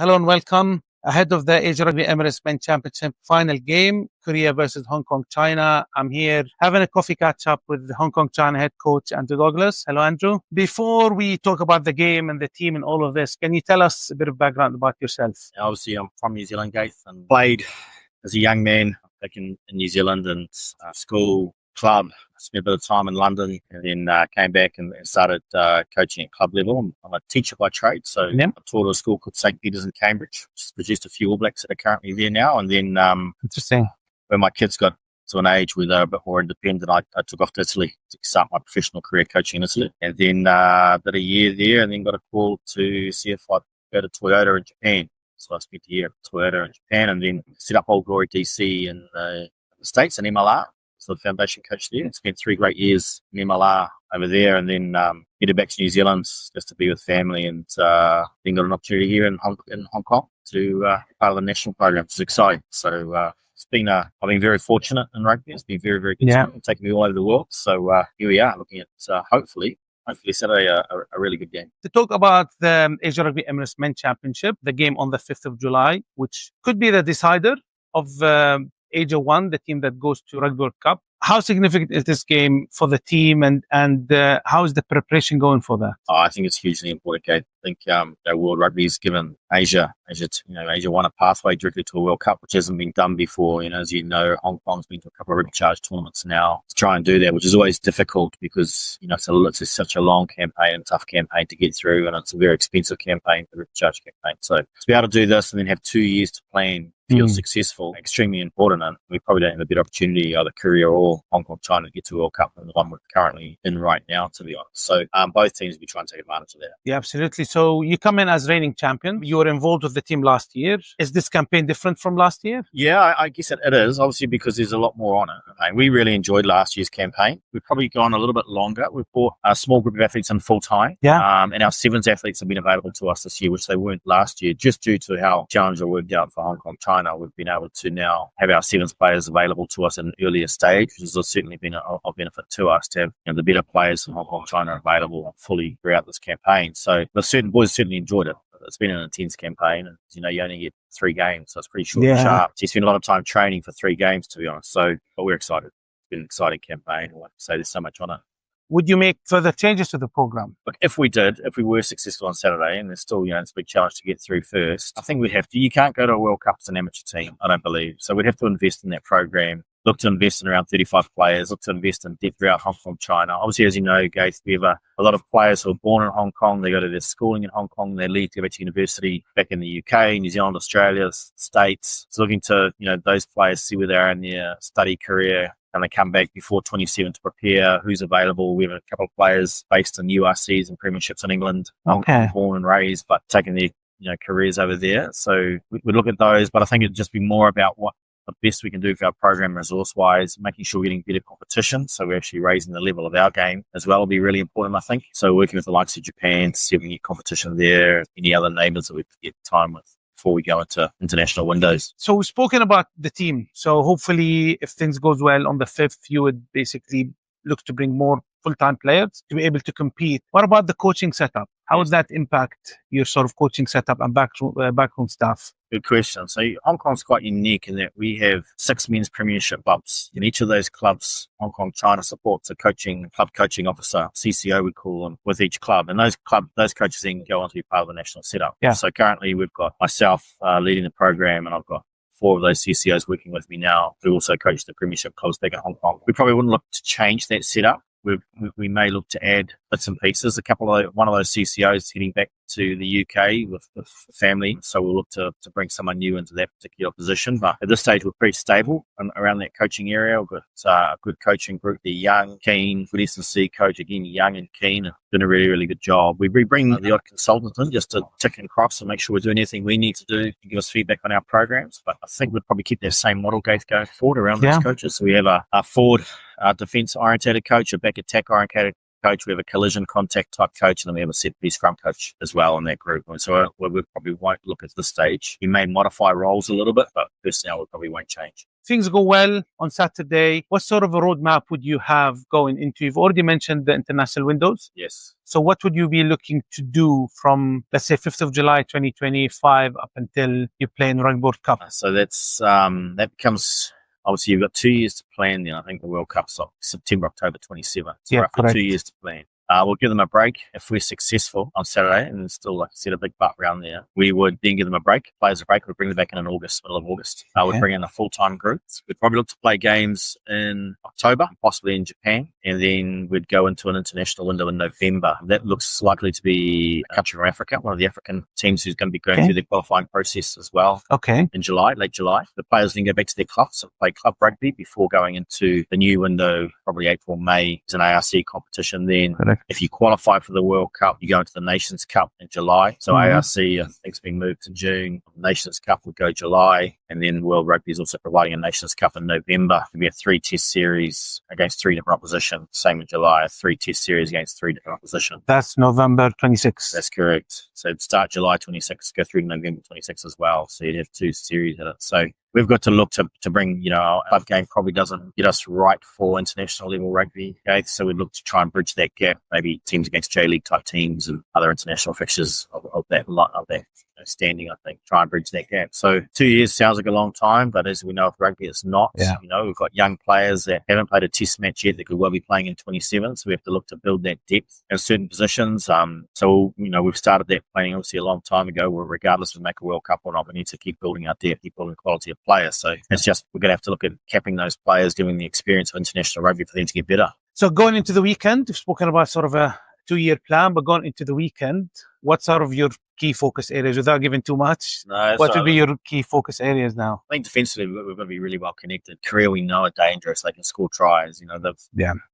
Hello and welcome. Ahead of the Asia Rugby Emirates Men's Championship final game, Korea versus Hong Kong, China. I'm here having a coffee catch up with the Hong Kong China head coach, Andrew Douglash. Hello, Andrew. Before we talk about the game and the team and all of this, can you tell us a bit of background about yourself? Obviously, I'm from New Zealand, Ghaith, and played as a young man back in New Zealand and school, club. Spent a bit of time in London and then came back and started coaching at club level. I'm a teacher by trade, so I taught at a school called St. Peter's in Cambridge, which has produced a few All Blacks that are currently there now. And then Interesting. When my kids got to an age where they were a bit more independent, I took off to Italy to start my professional career coaching in Italy. And then did a year there and then got a call to see if I'd go to Toyota in Japan. So I spent a year at Toyota in Japan and then set up Old Glory DC in the States in MLR. So the foundation coach there. Spent 3 great years in MLR over there and then headed back to New Zealand just to be with family and then got an opportunity here in Hong Kong to part of the national program, which is exciting. So it's been, I've been very fortunate in rugby. It's been very, very good. Yeah. Taking me all over the world. So here we are looking at hopefully Saturday a really good game. To talk about the Asia Rugby Emirates Men's Championship, the game on the 5th of July, which could be the decider of Asia 1, the team that goes to Rugby World Cup. How significant is this game for the team and how is the preparation going for that? I think it's hugely important, Kate. I think World Rugby has given Asia won a pathway directly to a World Cup, which hasn't been done before. As you know, Hong Kong's been to a couple of rugby charge tournaments now to try and do that, which is always difficult because it's such a long campaign and tough campaign to get through, and it's a very expensive campaign, the rugby charge campaign. So to be able to do this and then have 2 years to plan, feel successful, extremely important, and we probably don't have a better opportunity, either Korea or Hong Kong, China, to get to a World Cup than the one we're currently in right now, to be honest. So both teams will be trying to take advantage of that. Yeah, absolutely. So you come in as reigning champion. You were involved with the team last year. Is this campaign different from last year? Yeah, I guess it is, obviously, because there's a lot more on it. Okay? We really enjoyed last year's campaign. We've probably gone a little bit longer. We've brought a small group of athletes in full time. Yeah. And our sevens athletes have been available to us this year, which they weren't last year, just due to how Jalajel worked out for Hong Kong, China. We've been able to now have our sevens players available to us at an earlier stage, which has certainly been of benefit to us to have the better players from Hong Kong, China available fully throughout this campaign. So the boys certainly enjoyed it. It's been an intense campaign, and you only get 3 games, so it's pretty short and sharp. So you spend a lot of time training for 3 games, to be honest. But we're excited. It's been an exciting campaign. I want to say there's so much on it. Would you make further changes to the program? Look, if we were successful on Saturday, and there's still, it's a big challenge to get through first, I think we'd have to. You can't go to a World Cup as an amateur team, I don't believe. So we'd have to invest in that program. Look to invest in around 35 players, look to invest in depth throughout Hong Kong, China. Obviously, as you know, Ghaith, we have a lot of players who are born in Hong Kong. They go to their schooling in Hong Kong. They leave to go back to university back in the UK, New Zealand, Australia, States. So looking to, those players, see where they are in their study career, and they come back before 27 to prepare who's available. We have a couple of players based in URCs and premierships in England, born and raised, but taking their careers over there. So we look at those, but I think it'd just be more about what the best we can do for our program resource-wise, making sure we're getting better competition. So we're actually raising the level of our game as well will be really important, I think. So working with the likes of Japan to see if we can get competition there, any other neighbours that we could get time with before we go into international windows. So we've spoken about the team. So hopefully if things goes well on the 5th, you would basically look to bring more full-time players to be able to compete. What about the coaching setup? How would that impact your sort of coaching setup and backroom staff? Good question. So Hong Kong's quite unique in that we have 6 men's premiership clubs. In each of those clubs, Hong Kong, China supports a club coaching officer, CCO we call them, with each club. And those coaches then go on to be part of the national setup. Yeah. So currently we've got myself leading the program, and I've got 4 of those CCOs working with me now who also coach the premiership clubs back in Hong Kong. We probably wouldn't look to change that setup. We may look to add bits and pieces. One of those CCOs is heading back to the UK with family, so we'll look to bring someone new into that particular position. But at this stage, we're pretty stable around that coaching area. We've got a good coaching group. They're young, keen. Good S&C coach, again, young and keen. Doing a really, really good job. We bring the odd consultant in just to tick and cross and make sure we're doing anything we need to do to give us feedback on our programs. But I think we'd probably keep that same model, Ghaith, going forward around those coaches. So we have a forward defence-orientated coach, a back attack-orientated coach, we have a collision contact type coach, and then we have a set piece scrum coach as well in that group. And so we probably won't look at this stage. We may modify roles a little bit, but personnel we probably won't change. things go well on Saturday, what sort of a roadmap would you have going into? You've already mentioned the international windows. Yes. So what would you be looking to do from, let's say, 5th of July 2025 up until you play in Rugby World Cup? So that's that becomes, obviously you've got 2 years to plan. Then I think the World Cup's September, October 27. So Yeah, roughly correct. 2 years to plan. We'll give them a break if we're successful on Saturday, and there's still, like I said, a big butt round there. We would then give them a break, players a break. We'd bring them back in August, middle of August. We'd bring in a full-time group. We'd probably look to play games in October, possibly in Japan, and then we'd go into an international window in November. That looks likely to be a country from Africa, one of the African teams who's going to be going through the qualifying process as well. In July, late July. The players then go back to their clubs and play club rugby before going into the new window, probably April, May. It's an ARC competition then. If you qualify for the World Cup, you go into the Nations Cup in July. So ARC, I think, has been moved to June. Nations Cup would go July. And then World Rugby is also providing a Nations Cup in November. It'll be a 3-test series against 3 different opposition. Same in July, a 3-test series against 3 different opposition. That's November 26th. That's correct. So it'd start July 26th, go through to November 26th as well. So you'd have 2 series in it. So we've got to look to bring, our club game probably doesn't get us right for international level rugby. Okay? So we'd look to try and bridge that gap, maybe teams against J-League type teams and other international fixtures of that standing, I think, try and bridge that gap. So 2 years sounds like a long time, but as we know with rugby, it's not. We've got young players that haven't played a test match yet that could well be playing in 27. So we have to look to build that depth in certain positions. So we've started that planning obviously a long time ago, where regardless if we make a World Cup or not, we need to keep building our depth, keep building quality of players. So it's just, we're going to have to look at capping those players, giving the experience of international rugby for them to get better. So going into the weekend, we've spoken about sort of a 2-year plan, but going into the weekend, what sort of your key focus areas, without giving too much? What would be your key focus areas now? I think defensively, we've got to be really well connected. Korea, we know, are dangerous. They can score tries.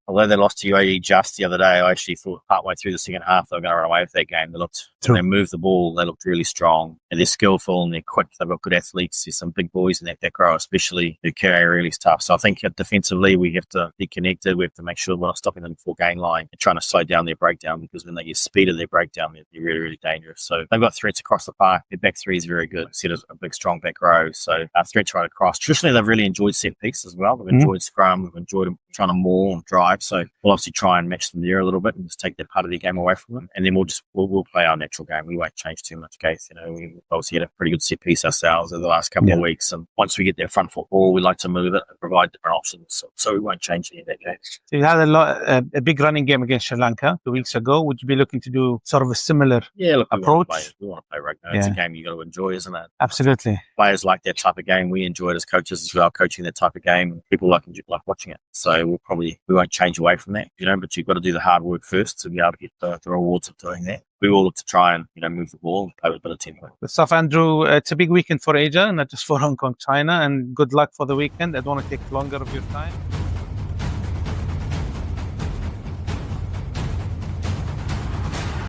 Although they lost to UAE just the other day, I actually thought partway through the second half they were going to run away with that game. They moved the ball, they looked really strong, and they're skillful and they're quick. They've got good athletes. There's some big boys in that back row, especially who carry really tough. So I think defensively, we have to be connected. We have to make sure we're not stopping them before game line and trying to slow down their breakdown, because when they get speed of their breakdown, they're really, really dangerous. So they've got threats across the park. Their back three is very good. Set a big, strong back row. So our threats right across. Traditionally, they've really enjoyed set piece as well. They've enjoyed scrum. They've enjoyed them trying to maul and drive. So we'll obviously try and match them there a little bit and just take that part of their game away from them. And then we'll play our natural game. We won't change too much, Ghaith. We've obviously had a pretty good set piece ourselves over the last couple of weeks. And once we get their front foot ball, we like to move it and provide different options. So we won't change any of that, Ghaith. So you had a big running game against Sri Lanka 2 weeks ago. Would you be looking to do sort of a similar approach? We want to play rugby. It's a game you got to enjoy, isn't it? Absolutely. Players like that type of game. We enjoy it as coaches as well, coaching that type of game. People like watching it. So we won't change away from that, but you've got to do the hard work first to be able to get the rewards of doing that. We all look to try and move the ball and play with a bit of tempo. Good stuff, Andrew. It's a big weekend for Asia, not just for Hong Kong, China, and good luck for the weekend. I don't want to take longer of your time.